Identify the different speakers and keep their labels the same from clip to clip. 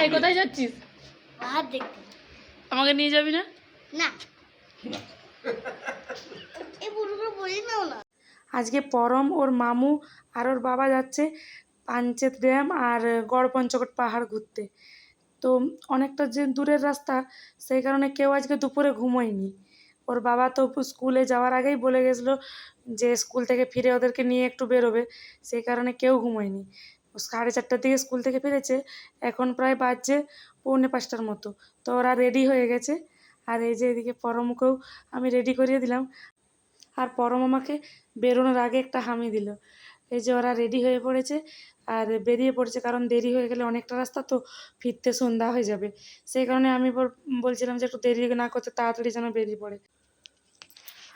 Speaker 1: এই কোথায় যাচ্ছিস?
Speaker 2: হাত দেখতে।
Speaker 1: আমাকে নিয়ে যাবি না?
Speaker 2: না। এই বুড়োগুলো বলি নাও না।
Speaker 3: আজকে পরম ওর মামু আর ওর বাবা যাচ্ছে পাঞ্চেত ড্যাম আর গড় পঞ্চকোট পাহাড় ঘুরতে। তো অনেকটা যে দূরের রাস্তা, সেই কারণে কেউ আজকে দুপুরে ঘুমোয়নি। ওর বাবা তো স্কুলে যাওয়ার আগেই বলে গেছিলো যে স্কুল থেকে ফিরে ওদেরকে নিয়ে একটু বেরোবে, সেই কারণে কেউ ঘুমোয়নি। 4:30টার দিকে স্কুল থেকে ফিরেছে, এখন প্রায় বাজছে 4:45টার মতো। তো ওরা রেডি হয়ে গেছে, আর এই যে এদিকে পরমকেও আমি রেডি করিয়ে দিলাম। আর পরম আমাকে বেরোনোর আগে একটা হামি দিল। এই যে ওরা রেডি হয়ে পড়েছে আর বেরিয়ে পড়েছে, কারণ দেরি হয়ে গেলে অনেকটা রাস্তা তো ফিরতে সন্ধ্যা হয়ে যাবে। সেই কারণে আমি বলছিলাম যে একটু দেরি না করতে, তাড়াতাড়ি যেন বেরিয়ে পড়ে।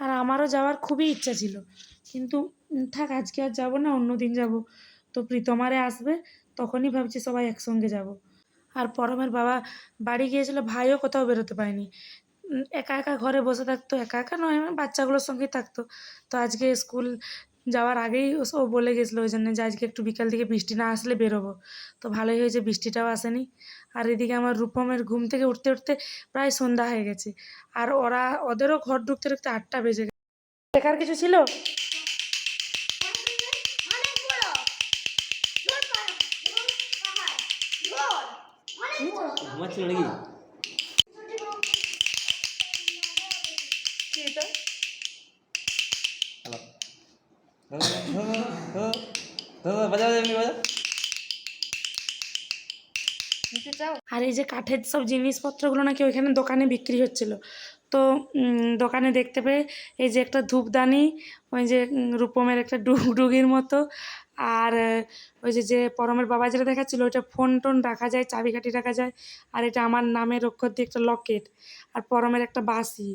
Speaker 3: আর আমারও যাওয়ার খুবই ইচ্ছা ছিল, কিন্তু থাক আজকে আর যাবো না, অন্য দিন যাব। তো প্রীতমারে আসবে, তখনই ভাবছি সবাই একসঙ্গে যাব। আর পরমের বাবা বাড়ি গিয়েছিল, ভাইও কোথাও বেরোতে পারেনি। একা একা ঘরে বসে থাকতো, একা একা নয় মানে বাচ্চাগুলোর সঙ্গেই থাকতো। তো আজকে স্কুল যাওয়ার আগেই ও বলে গেছিলো ওই জন্য যে আজকে একটু বিকাল থেকে বৃষ্টি না আসলে বেরোবো। তো ভালোই হয়েছে, বৃষ্টিটাও আসেনি। আর এদিকে আমার রূপমের ঘুম থেকে উঠতে উঠতে প্রায় সন্ধ্যা হয়ে গেছে, আর ওদেরও ঘর ঢুকতে ঢুকতে 8টা বেজে গেছে। দেখার কিছু ছিল?
Speaker 4: ঘুমাচ্ছিল নাকি?
Speaker 3: আর এই যে কাঠের সব জিনিসপত্রগুলো নাকি ওইখানে দোকানে বিক্রি হচ্ছিল। তো দোকানে দেখতে পেয়ে এই যে একটা ধূপদানি, ওই যে রূপমের একটা ডুগডুগির মতো, আর ওই যে পরমের বাবা যেটা দেখাচ্ছিলো ওইটা ফোন টোন রাখা যায়, চাবিকাঠি রাখা যায়। আর এটা আমার নামের অক্ষর দিয়ে একটা লকেট, আর পরমের একটা বাঁশি,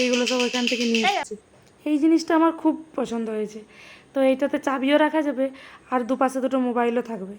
Speaker 3: এইগুলো সব ওইখান থেকে নিয়ে এসেছি। এই জিনিসটা আমার খুব পছন্দ হয়েছে। তো এইটাতে চাবিও রাখা যাবে আর দুপাশে দুটো মোবাইলও থাকবে।